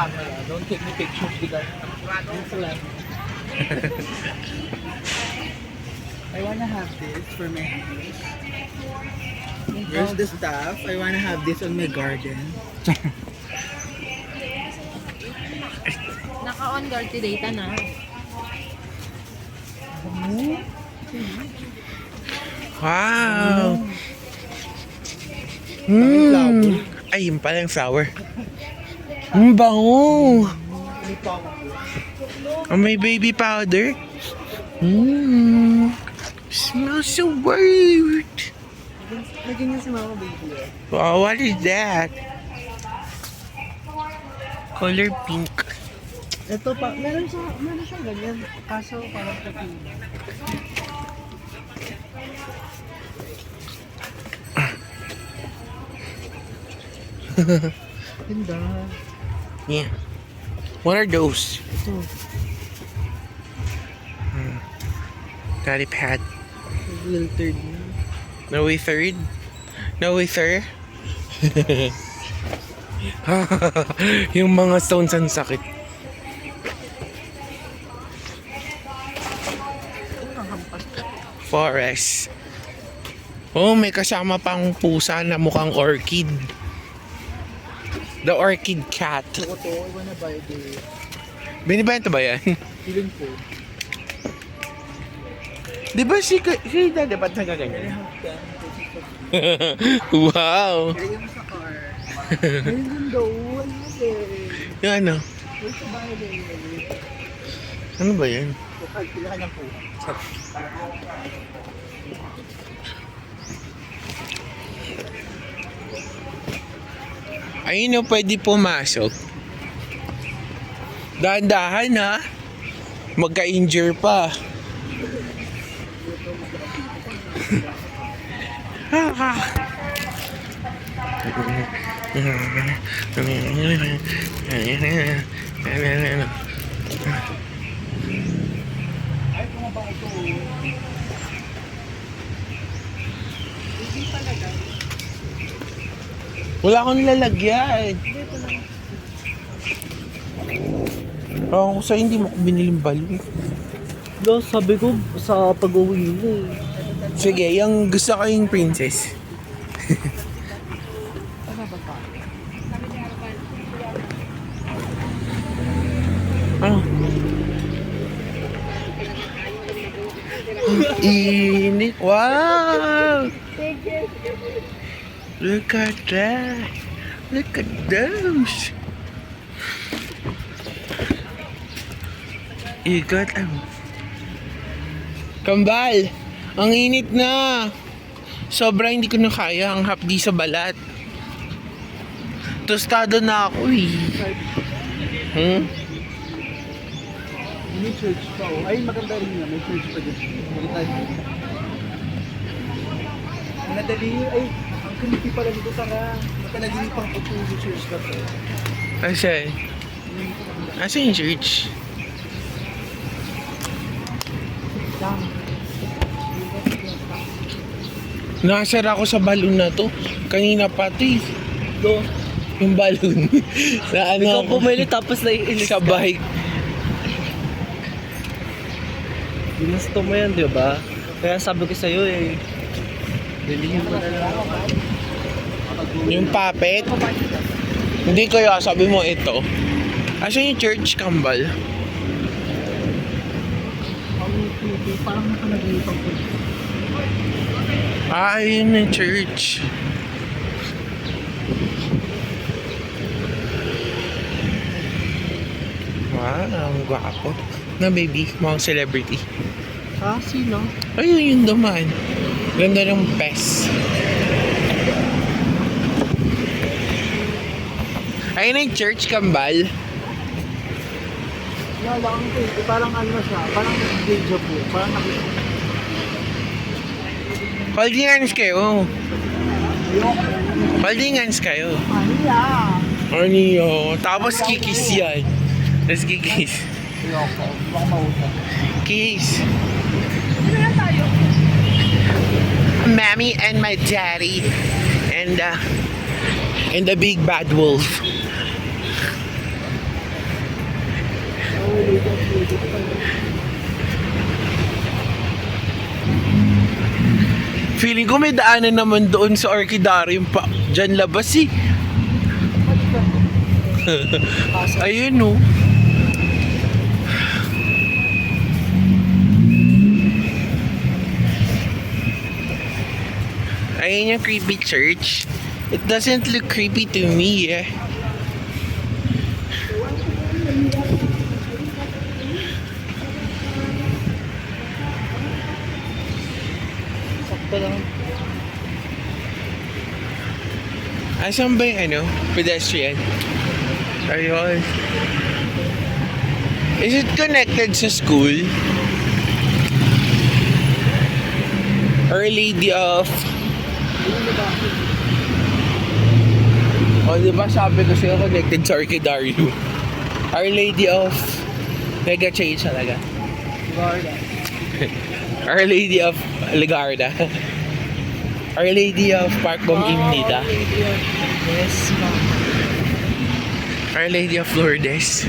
camera. Don't take me pictures because I wanna have this for my house. Where's the stuff? I wanna have this on my garden. Naka-on guard data na. Wow! Ay, yun pala yung flower. Ang bango! Oh, may baby powder. Smells so weird. Lagyan niya si Mama Baby. Wow, what is that? Color pink. Ito pa, meron siyang ganyan. Kaso parang puti. Ganda. Yeah. What are those? Ito. Daddy pad. Little third na. No way third? No way sir? Yung mga stones ang sakit. Forest. Oh, may kasama pang pusa na mukhang orchid. The orchid cat. Ito, I wanna buy this. Binibenta ba yan? Feeling ko. Di ba si Daddy ba't nagaganyan? Wow! Ilagay mo sa car. Ayun din daw. Ano eh? Yung ano? Where's the bahay na yun? Ano ba yan? Pila ka niyang po. Ayun o, pwede pumasok. Dahan-dahan ha. Magka-injure pa. Ay, kumabang ito. Hindi talaga. Wala akong lalagyan. Ako sa hindi mo ko biniling balon. No, sabi ko sa pag-uwi mo eh. Sige, yung gusto ko yung princess. Ano ba pa? Ano? Init. Wow! Look at that. Look at those. You got Kambal! Ang init na! Sobra hindi ko na kaya ang hapdi sa balat. Tostado na ako eh. May church pa oh. Ay, maganda rin nga. May church pa dyan. Nadali ay, ang creepy pala dito tara. Napanaginipan ko to sa church ka to. Asa? Asa yung church? Nasara ako sa balon na to. Kanina pati. Do. Yung balon. Na ano Ikaw ako, pumili tapos naiinis sa bike. Ginusto mo yan, di ba? Kaya sabi ko sa'yo eh. Bilhin mo na lang. Yung puppet. Hindi kaya sabi mo ito. Asa yung church, Kambal? Ang creepy, parang napanaginipan ko. Ah, yun yung church. Wow, ang gwapo. Na baby, mga celebrity. Ha? Sino? Ayun yung duman. Ganda ng pes. Ayun yung church, Kambal. Nalala ko eh. Parang ano siya. Parang deja vu. Parang nakita. Holdingans kayo. Holdingans kayo. Maniya. Ano tapos kikis yan. Tapos kikis. Ayoko. Baka mausap. Kiss. Mommy and my daddy. And the big bad wolf. Feeling ko may daanan naman doon sa Orchidarium pa. Diyan labas eh. Ayun oh. Ayun yung creepy church. It doesn't look creepy to me eh. Sakto lang. Asan ba yung ano? Pedestrian? Ayun. Is it connected sa school? Our Lady of... O, diba sabi ko sa'yo connected sa Orchidarium? Our Lady of... Mega change talaga. Garda. Our Lady of Ligarda. Our Lady of Park Bom Imnita. Yes, ma'am. Our Lady of Lourdes.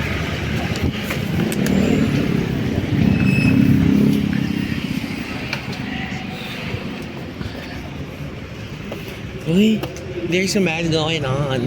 Uy, there's a match going on.